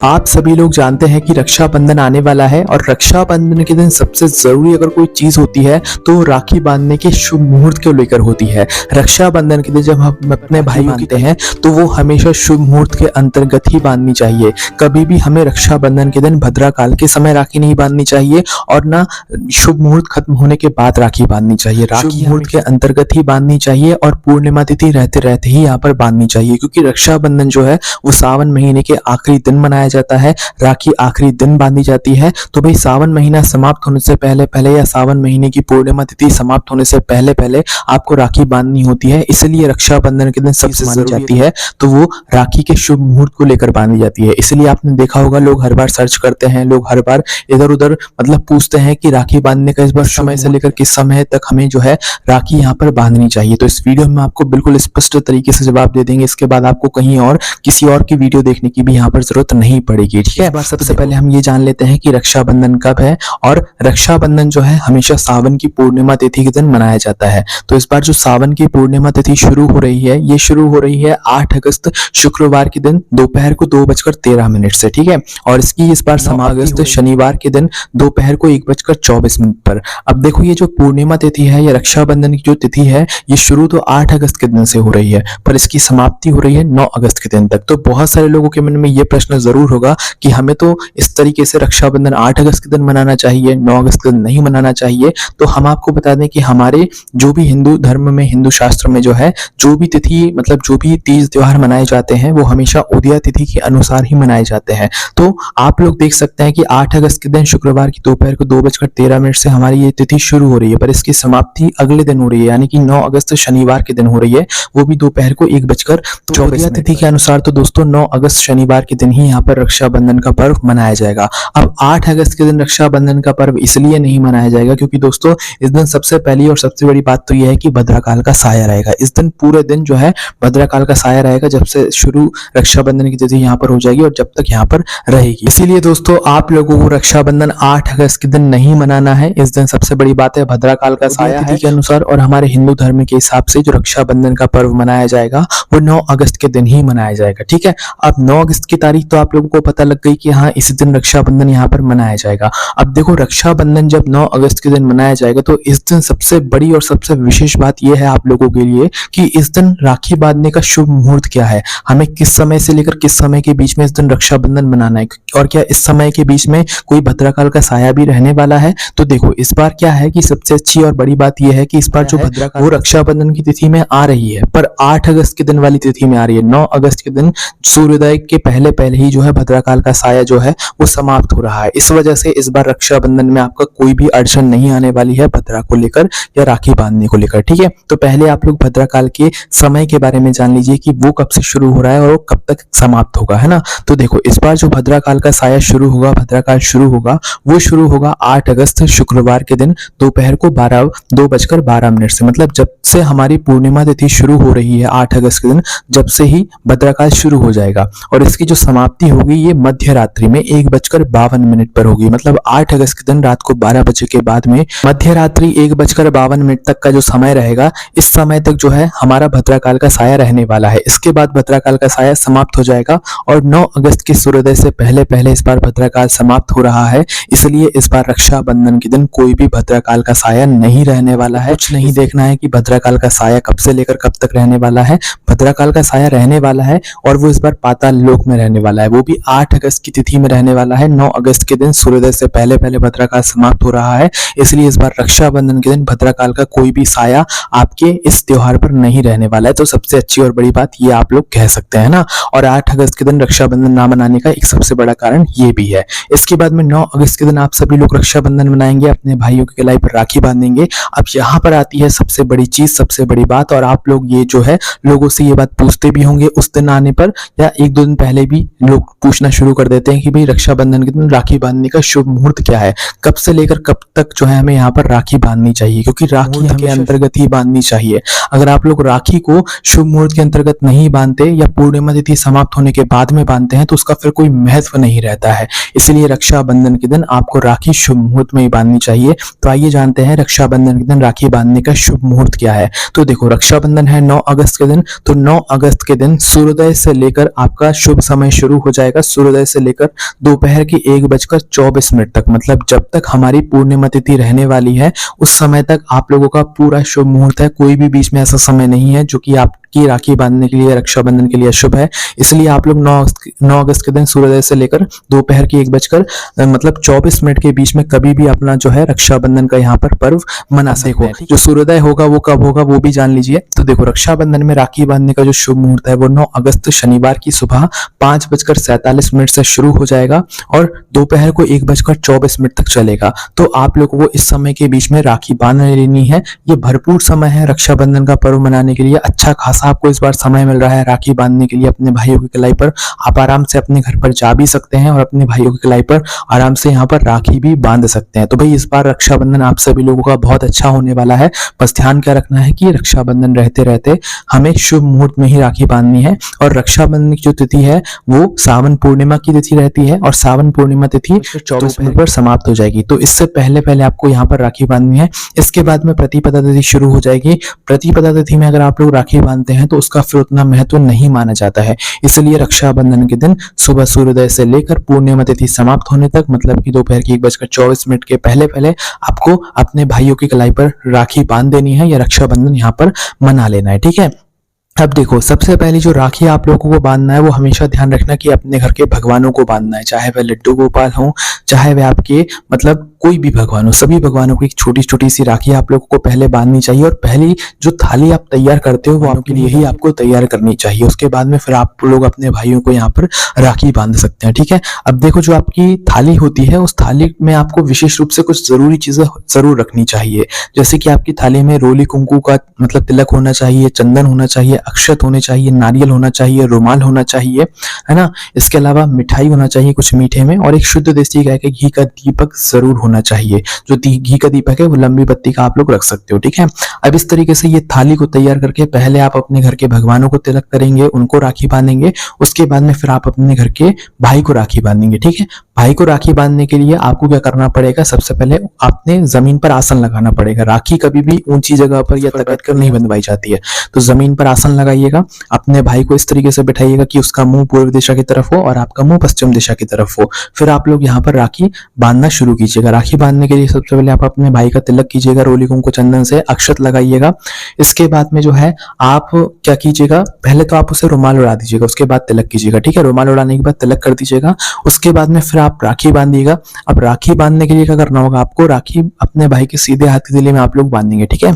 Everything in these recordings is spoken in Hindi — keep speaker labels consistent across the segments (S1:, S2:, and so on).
S1: आप सभी लोग जानते हैं कि रक्षाबंधन आने वाला है और रक्षाबंधन के दिन सबसे जरूरी अगर कोई चीज होती है तो वो राखी बांधने के शुभ मुहूर्त को लेकर होती है। रक्षाबंधन के दिन जब हम अपने भाई बांधते हैं तो वो हमेशा शुभ मुहूर्त के अंतर्गत ही बांधनी चाहिए। कभी भी हमें रक्षाबंधन के दिन भद्रा काल के समय राखी नहीं बांधनी चाहिए और ना शुभ मुहूर्त खत्म होने के बाद राखी बांधनी चाहिए। राखी मुहूर्त के अंतर्गत ही बांधनी चाहिए और पूर्णिमा तिथि रहते रहते ही यहाँ पर बांधनी चाहिए, क्योंकि रक्षाबंधन जो है वो सावन महीने के आखिरी दिन मनाया जाता है। राखी आखिरी दिन बांधी जाती है। तो भाई सावन महीना समाप्त होने से पहले पहले या सावन महीने की पूर्णिमा तिथि समाप्त होने से पहले पहले आपको राखी बांधनी होती है। इसलिए रक्षाबंधन के दिन सबसे मानी जाती है तो वो राखी के शुभ मुहूर्त को लेकर बांधी जाती है। इसलिए आपने देखा होगा लोग हर बार सर्च करते हैं, लोग हर बार इधर उधर मतलब पूछते हैं कि राखी बांधने का इस बार समय से लेकर किस समय तक हमें जो है राखी यहाँ पर बांधनी चाहिए। तो इस वीडियो में आपको बिल्कुल स्पष्ट तरीके से जवाब दे देंगे। इसके बाद आपको कहीं और किसी और की वीडियो देखने की भी यहाँ पर जरूरत नहीं पड़ेगी। ठीक है, सबसे पहले हम ये जान लेते हैं कि रक्षाबंधन कब है। और रक्षाबंधन जो है हमेशा सावन की पूर्णिमा तिथि के दिन मनाया जाता है। तो इस बार जो सावन की पूर्णिमा तिथि शुरू हो रही है, ये शुरू हो रही है 8 अगस्त शुक्रवार के दिन दोपहर को 2:13 से। ठीक है, और इसकी इस बार समाप्ति शनिवार के दिन दोपहर को 1:24 पर। अब देखो ये जो पूर्णिमा तिथि है या रक्षाबंधन की जो तिथि है ये शुरू तो 8 अगस्त के दिन से हो रही है, पर इसकी समाप्ति हो रही है 9 अगस्त के दिन तक। तो बहुत सारे लोगों के मन में ये प्रश्न जरूर होगा कि हमें तो इस तरीके से रक्षाबंधन 8 अगस्त के दिन मनाना चाहिए, 9 अगस्त के दिन नहीं मनाना चाहिए। तो हम आपको बता दें कि हमारे जो भी हिंदू धर्म में, हिंदू शास्त्र में जो है जो भी तिथि मतलब जो भी तीज त्योहार मनाए जाते हैं वो हमेशा उदया तिथि के अनुसार ही मनाए जाते हैं। तो आप लोग देख सकते हैं कि 8 अगस्त के दिन शुक्रवार की दोपहर को 2:13 से हमारी ये तिथि शुरू हो रही है, पर इसकी समाप्ति अगले दिन हो रही है, यानी कि 9 अगस्त शनिवार के दिन हो रही है, वो भी दोपहर को 1:24 तिथि के अनुसार। तो दोस्तों 9 अगस्त शनिवार के दिन ही यहाँ पर रक्षाबंधन का पर्व मनाया जाएगा। अब 8 अगस्त के दिन रक्षाबंधन का पर्व इसलिए नहीं मनाया जाएगा क्योंकि दोस्तों इस दिन सबसे पहली और सबसे बड़ी बात तो यह है कि भद्राकाल का साया रहेगा। इस दिन पूरे दिन जो है भद्राकाल का साया रहेगा, जब से शुरू रक्षाबंधन की तिथि यहाँ पर हो जाएगी और जब तक यहाँ पर रहेगी। इसीलिए दोस्तों आप लोगों को रक्षाबंधन 8 अगस्त के दिन नहीं मनाना है। इस दिन सबसे बड़ी बात है भद्राकाल का साया है के अनुसार, और हमारे हिंदू धर्म के हिसाब से जो रक्षाबंधन का पर्व मनाया जाएगा वो 9 अगस्त के दिन ही मनाया जाएगा। ठीक है, अब 9 अगस्त की तारीख तो आप लोगों को पता लग गई कि हाँ इस दिन रक्षाबंधन यहाँ पर मनाया जाएगा। अब देखो रक्षाबंधन जब 9 अगस्त के दिन मनाया जाएगा तो इस दिन सबसे बड़ी और सबसे विशेष बात यह है आप लोगों के लिए कि इस दिन राखी बांधने का शुभ मुहूर्त क्या है, हमें किस समय से लेकर किस समय के बीच में इस दिन रक्षाबंधन मनाना है, और क्या इस समय के बीच में कोई भद्राकाल का साया भी रहने वाला है। तो देखो इस बार क्या है कि सबसे अच्छी और बड़ी बात यह है कि इस बार जो भद्राकाल वो रक्षाबंधन की तिथि में आ रही है, पर 8 अगस्त के दिन वाली तिथि में आ रही है। 9 अगस्त के दिन सूर्योदय के पहले पहले ही जो है भद्राकाल का साया जो है वो समाप्त हो रहा है। इस वजह से इस बार रक्षाबंधन में आपका कोई भी अड़चन नहीं आने वाली है भद्रा को लेकर या राखी बांधने को लेकर। ठीक है, तो पहले आप लोग भद्राकाल के समय के बारे में जान लीजिए कि वो कब से शुरू हो रहा है और वो कब तक समाप्त होगा, है ना। तो देखो इस बार जो भद्राकाल का साया शुरू होगा, भद्राकाल शुरू होगा, वो शुरू होगा 8 अगस्त शुक्रवार के दिन दोपहर को 2:12 से। मतलब जब से हमारी पूर्णिमा तिथि शुरू हो रही है 8 अगस्त के दिन, जब से ही भद्राकाल शुरू हो जाएगा, और इसकी जो समाप्ति होगी ये मध्य रात्रि में 1:52 पर होगी। मतलब 8 अगस्त के दिन रात को 12 बजे के बाद में मध्य रात्रि 1:52 तक का जो समय रहेगा, इस समय तक जो है हमारा भद्राकाल का साया रहने वाला है। इसके बाद भद्राकाल का साया समाप्त हो जाएगा और 9 अगस्त के सूर्योदय से पहले पहले इस बार भद्राकाल समाप्त हो रहा है। इसलिए इस बार रक्षाबंधन के दिन कोई भी भद्राकाल का साया नहीं रहने वाला है। कुछ नहीं देखना है कि भद्राकाल का साया कब से लेकर कब तक रहने वाला है। भद्राकाल का साया रहने वाला है और वो इस बार पाताल लोक में रहने वाला है, वो भी 8 अगस्त की तिथि में रहने वाला है। 9 अगस्त के दिन सूर्योदय से पहले पहले भद्राकाल समाप्त हो रहा है। इसलिए इस बार रक्षाबंधन के दिन भद्राकाल का कोई भी साया आपके इस त्योहार पर नहीं रहने वाला है। तो सबसे अच्छी और बड़ी बात ये आप लोग कह सकते हैं ना। और 8 अगस्त के दिन रक्षाबंधन ना मनाने का एक सबसे बड़ा कारण ये भी है। इसके बाद में 9 अगस्त के दिन आप सभी लोग रक्षाबंधन मनाएंगे, अपने भाइयों के गलाई पर राखी बांधेंगे। अब यहाँ पर आती है सबसे बड़ी चीज, सबसे बड़ी बात, और आप लोग ये जो है लोगों से ये बात पूछते भी होंगे उस दिन आने पर, या 1-2 दिन पहले भी लोग पूछना शुरू कर देते हैं कि भाई रक्षाबंधन के दिन राखी बांधने का शुभ मुहूर्त क्या है, कब से लेकर कब तक जो है हमें यहाँ पर राखी बांधनी चाहिए, क्योंकि राखी के अंतर्गत ही बांधनी चाहिए। अगर आप लोग राखी को शुभ मुहूर्त के अंतर्गत नहीं बांधते या पूर्णिमा तिथि समाप्त होने के बाद में बांधते हैं तो उसका फिर कोई महत्व नहीं रहता है। इसलिए रक्षाबंधन के दिन आपको राखी शुभ मुहूर्त में ही बांधनी चाहिए। तो आइए जानते हैं रक्षाबंधन के दिन राखी बांधने का शुभ मुहूर्त क्या है। तो देखो रक्षाबंधन है 9 अगस्त के दिन, तो 9 अगस्त के दिन सूर्योदय से लेकर आपका शुभ समय शुरू हो जाएगा जाएगा सूर्योदय से लेकर दोपहर के 1:24 तक। मतलब जब तक हमारी पूर्णिमा तिथि रहने वाली है उस समय तक आप लोगों का पूरा शुभ मुहूर्त है। कोई भी बीच में ऐसा समय नहीं है जो कि आपकी राखी बांधने के लिए, रक्षाबंधन के लिए अशुभ है। इसलिए आप लोग 9 अगस्त के दिन सूर्योदय से लेकर दोपहर के 1:24 के बीच में कभी भी अपना जो है रक्षाबंधन का यहाँ पर पर्व मना सकते हैं। जो सूर्योदय होगा वो कब होगा वो भी जान लीजिए। तो देखो, रक्षाबंधन में राखी बांधने का जो शुभ मुहूर्त है वो 9 अगस्त शनिवार की सुबह 5:47 से शुरू हो जाएगा और दोपहर को 1:24 तक चलेगा। तो आप लोगों को इस समय के बीच में राखी बांध लेनी है। ये भरपूर समय है रक्षाबंधन का पर्व मनाने के लिए। अच्छा खासा आपको इस बार समय मिल रहा है राखी बांधने के लिए अपने भाइयों की कलाई पर। आप आराम से अपने घर पर जा भी सकते हैं और अपने भाइयों की कलाई पर आराम से यहाँ पर राखी भी बांध सकते हैं। तो भाई इस बार रक्षाबंधन आप सभी लोगों का बहुत अच्छा होने वाला है। बस ध्यान क्या रखना है कि रक्षाबंधन रहते रहते हमें शुभ मुहूर्त में ही राखी बांधनी है। और रक्षाबंधन की जो तिथि है वो सावन पूर्णिमा की तिथि रहती है और सावन पूर्णिमा तिथि 24 पर समाप्त हो जाएगी। तो इससे पहले पहले आपको यहाँ पर राखी बांधनी है। इसके बाद में प्रतिपदा तिथि शुरू हो जाएगी। प्रतिपदा तिथि में अगर आप लोग राखी बांधते हैं तो उसका फिर उतना महत्व नहीं माना जाता है। इसलिए रक्षाबंधन के दिन सुबह सूर्योदय से लेकर पूर्णिमा तिथि समाप्त होने तक, मतलब कि दोपहर की 1:24 के पहले पहले आपको अपने भाइयों की कलाई पर राखी बांध देनी है या रक्षाबंधन यहाँ पर मना लेना है। ठीक है। अब देखो, सबसे पहली जो राखी आप लोगों को बांधना है वो हमेशा ध्यान रखना कि अपने घर के भगवानों को बांधना है। चाहे वह लड्डू गोपाल हो, चाहे वह आपके मतलब कोई भी भगवान हो, सभी भगवानों की एक छोटी छोटी सी राखी आप लोगों को पहले बांधनी चाहिए। और पहली जो थाली आप तैयार करते हो वो आपके लिए ही आपको तैयार करनी चाहिए। उसके बाद में फिर आप लोग अपने भाइयों को यहाँ पर राखी बांध सकते हैं। ठीक है। अब देखो, जो आपकी थाली होती है उस थाली में आपको विशेष रूप से कुछ जरूरी चीजें जरूर रखनी चाहिए। जैसे कि आपकी थाली में रोली कुंकू का मतलब तिलक होना चाहिए, चंदन होना चाहिए, अक्षत होने चाहिए, नारियल होना चाहिए, रुमाल होना चाहिए, है ना। इसके अलावा मिठाई होना चाहिए कुछ मीठे में, और एक शुद्ध देसी गाय के घी का दीपक जरूर होना चाहिए। जो घी का दीपक है वो लंबी बत्ती का आप लोग रख सकते हो। ठीक है। अब इस तरीके से ये थाली को तैयार करके पहले आप अपने घर के भगवानों को तिलक करेंगे, उनको राखी बांधेंगे। उसके बाद में फिर आप अपने घर के भाई को राखी बांधेंगे। ठीक है। भाई को राखी बांधने के लिए आपको क्या करना पड़ेगा, सबसे पहले आपने जमीन पर आसन लगाना पड़ेगा। राखी कभी भी ऊंची जगह पर या तकत कर नहीं बंधवाई जाती है। तो जमीन पर आसन लगाइएगा, अपने भाई को इस तरीके से बैठाइएगा कि उसका मुंह पूर्व दिशा की तरफ हो और आपका मुंह पश्चिम दिशा की तरफ हो। फिर आप लोग यहाँ पर राखी बांधना शुरू कीजिएगा। राखी बांधने के लिए सबसे पहले आप अपने भाई का तिलक कीजिएगा, रोली कुंकू चंदन से अक्षत लगाइएगा। इसके बाद में जो है आप क्या कीजिएगा, पहले तो आप उसे रुमाल उड़ा दीजिएगा, उसके बाद तिलक कीजिएगा। ठीक है। रुमाल उड़ाने के बाद तिलक कर दीजिएगा। उसके बाद में फिर आप राखी बांधिएगा। अब राखी बांधने के लिए क्या करना होगा, आपको राखी अपने भाई के सीधे हाथ की तिली में आप लोग बांधेंगे। ठीक है।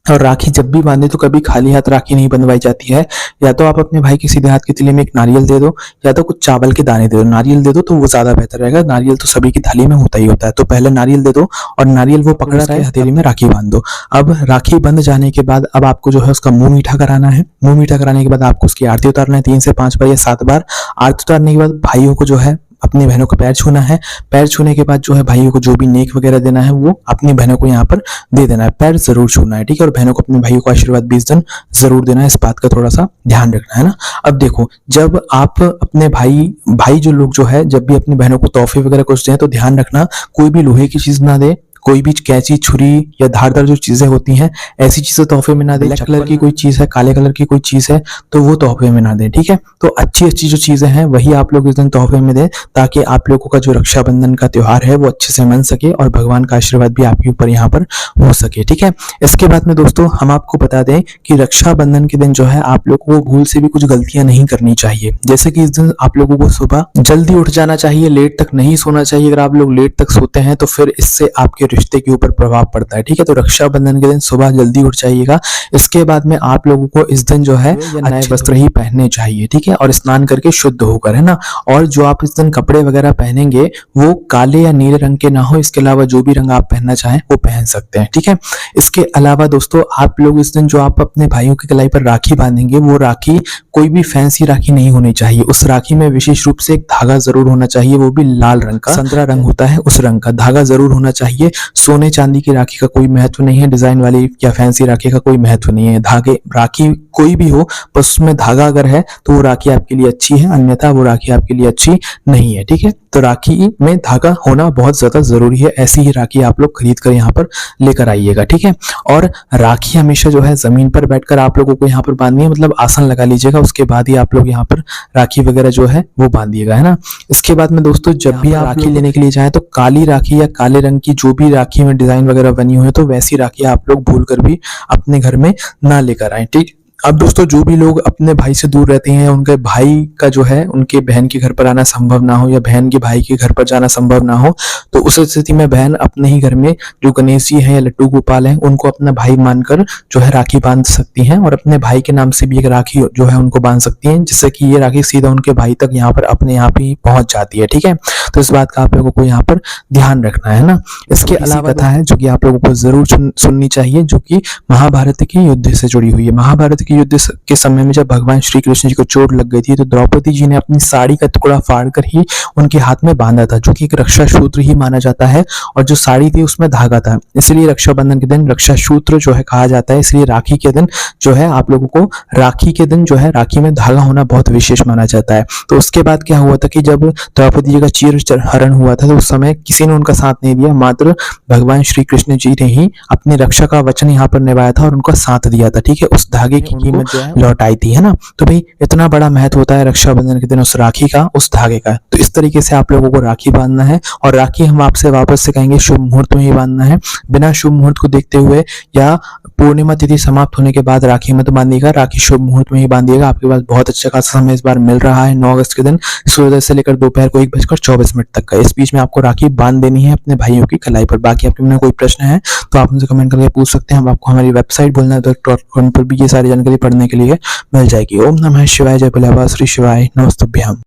S1: और राखी जब भी बांधे तो कभी खाली हाथ राखी नहीं बंधवाई जाती है। या तो आप अपने भाई के सीधे हाथ की तिली में एक नारियल दे दो या तो कुछ चावल के दाने दे दो। नारियल दे दो तो वो ज्यादा बेहतर रहेगा। नारियल तो सभी की थाली में होता ही होता है। तो पहले नारियल दे दो और नारियल वो पकड़ा रहे, हथेली में राखी बांध दो। अब राखी बंध जाने के बाद अब आपको जो है उसका मुंह मीठा कराना है। मुंह मीठा कराने के बाद आपको उसकी आरती उतारना है 3 से 5 बार या 7 बार। आरती उतारने के बाद भाइयों को जो है अपनी बहनों को पैर छूना है। पैर छूने के बाद जो है भाइयों को जो भी नेक वगैरह देना है वो अपनी बहनों को यहाँ पर दे देना है। पैर जरूर छूना है। ठीक है। और बहनों को अपने भाइयों को आशीर्वाद 20 दिन जरूर देना है। इस बात का थोड़ा सा ध्यान रखना है ना। अब देखो, जब आप अपने भाई जो लोग जो है जब भी अपनी बहनों को तोहफे वगैरह कुछ दें तो ध्यान रखना कोई भी लोहे की चीज ना दे। कोई भी कैंची, छुरी या धारदार जो चीजें होती हैं ऐसी चीजें तोहफे में ना दे। ब्लैक कलर की कोई चीज है, काले कलर की कोई चीज है तो वो तोहफे में ना दे। ठीक है। तो अच्छी अच्छी जो चीजें हैं वही आप लोग इस दिन तोहफे में दें, ताकि आप लोगों का जो रक्षाबंधन का त्योहार है वो अच्छे से मन सके और भगवान का आशीर्वाद भी आपके ऊपर यहाँ पर हो सके। ठीक है। इसके बाद में दोस्तों हम आपको बता दें कि रक्षाबंधन के दिन जो है आप लोगों को भूल से भी कुछ गलतियां नहीं करनी चाहिए। जैसे कि इस दिन आप लोगों को सुबह जल्दी उठ जाना चाहिए, लेट तक नहीं सोना चाहिए। अगर आप लोग लेट तक सोते हैं तो फिर इससे आपके रिश्ते के ऊपर प्रभाव पड़ता है। ठीक है। तो रक्षाबंधन के दिन सुबह जल्दी उठ जाइएगा। इसके बाद में आप लोगों को इस दिन जो है नए वस्त्र ही पहनने चाहिए। ठीक है। और स्नान करके शुद्ध होकर, है ना। और जो आप इस दिन कपड़े वगैरह पहनेंगे वो काले या नीले रंग के ना हो। इसके अलावा जो भी रंग आप पहनना चाहें वो पहन सकते हैं। ठीक है। इसके अलावा दोस्तों आप लोग इस दिन जो आप अपने भाइयों की कलाई पर राखी बांधेंगे वो राखी कोई भी फैंसी राखी नहीं होनी चाहिए। उस राखी में विशेष रूप से एक धागा जरूर होना चाहिए, वो भी लाल रंग का, संतरा रंग होता है उस रंग का धागा जरूर होना चाहिए। सोने चांदी की राखी का कोई महत्व नहीं है, डिजाइन वाली या फैंसी राखी का कोई महत्व नहीं है। धागे राखी कोई भी हो, बस उसमें धागा अगर है तो वो राखी आपके लिए अच्छी है, अन्यथा वो राखी आपके लिए अच्छी नहीं है। ठीक है, तो राखी में धागा होना बहुत ज्यादा जरूरी है। ऐसी ही राखी आप लोग खरीद कर यहाँ पर लेकर आइएगा। ठीक है, और राखी हमेशा जो है जमीन पर बैठकर आप लोगों को यहाँ पर बांधनी है, मतलब आसन लगा लीजिएगा, उसके बाद ही आप लोग यहाँ पर राखी वगैरह जो है वो बांधिएगा, है ना। इसके बाद में दोस्तों जब भी आप राखी लेने के लिए जाएं तो काली राखी या काले रंग की जो भी राखी में डिजाइन वगैरह बनी हुई है तो वैसी राखी आप लोग भूल कर भी अपने घर में ना लेकर आए। ठीक, अब दोस्तों जो भी लोग अपने भाई से दूर रहते हैं, उनके भाई का जो है उनके बहन के घर पर आना संभव ना हो या बहन के भाई के घर पर जाना संभव ना हो, तो उस स्थिति में बहन अपने ही घर में जो गणेश जी हैं या लड्डू गोपाल हैं उनको अपना भाई मानकर जो है राखी बांध सकती हैं और अपने भाई के नाम से भी एक राखी जो है उनको बांध सकती हैं, जिससे कि ये राखी सीधा उनके भाई तक यहाँ पर अपने आप ही पहुंच जाती है। ठीक है, तो इस बात का आप लोगों को यहाँ पर ध्यान रखना है ना। इसके अलावा कथा है जो कि आप लोगों को जरूर सुननी चाहिए, जो कि महाभारत के युद्ध से जुड़ी हुई है। महाभारत युद्ध के समय में जब भगवान श्री कृष्ण जी को चोट लग गई थी तो द्रौपदी जी ने अपनी साड़ी का टुकड़ा फाड़कर ही उनके हाथ में बांधा था, जो कि एक रक्षा सूत्र ही माना जाता है, और जो साड़ी थी उसमें धागा था, इसलिए रक्षाबंधन के दिन रक्षा सूत्र जो है कहा जाता है। इसलिए राखी के दिन जो है आप लोगों को राखी के दिन जो है राखी में धागा होना बहुत विशेष माना जाता है। तो उसके बाद क्या हुआ था कि जब द्रौपदी जी का चीर हरण हुआ था तो उस समय किसी ने उनका साथ नहीं दिया, मात्र भगवान श्री कृष्ण जी ने ही अपनी रक्षा का वचन यहाँ पर निभाया था और उनका साथ दिया था। ठीक है, उस धागे की कीमत लौट आई थी, है ना। तो भाई इतना बड़ा महत्व होता है रक्षाबंधन के दिन उस राखी का, उस धागे का। तो इस तरीके से आप लोगों को राखी बांधना है, और राखी हम आपसे वापस से कहेंगे शुभ मुहूर्त में ही बांधना है, बिना शुभ मुहूर्त को देखते हुए या पूर्णिमा तिथि समाप्त होने के बाद राखी मत बांधिएगा, राखी शुभ मुहूर्त में ही बांधिएगा। आपके पास बहुत अच्छा खासा समय इस बार मिल रहा है, 9 अगस्त के दिन सूर्योदय से लेकर दोपहर को 1:24 तक का। इस बीच में आपको राखी बांध देनी है अपने भाइयों की कलाई पर। बाकी आपके मन में कोई प्रश्न है तो आप मुझे कमेंट करके पूछ सकते हैं। हम आपको हमारी वेबसाइट बोलना.com पर भी ये सारी जानकारी पढ़ने के लिए मिल जाएगी। ओम नमः शिवाय, जय भोलेबाबा, श्री शिवाय, नमस्तुभ्यम।